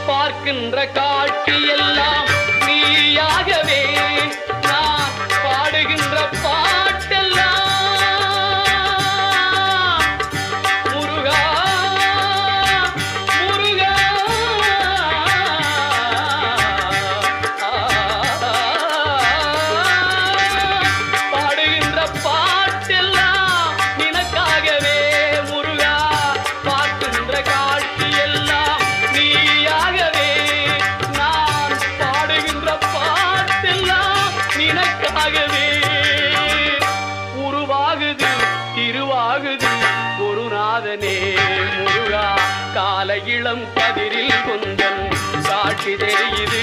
பார்க்கின்ற காட்சி எல்லாம் நீயாகவே நான் பாடுகின்ற பாட்டெல்லாம் முருகா முருகா பாடுகின்ற பாட்டெல்லாம் நினக்காகவே முருகா பார்க்கின்ற காட்சி எல்லாம் நீயாகவே நான் பாடுகின்ற பாட்டெல்லாம் நினக்காகவே உருவாகுது திருவாகுது குருநாதனே முருகா கால இளம் கதிரில் கொஞ்சம் சாட்சி தெரியுது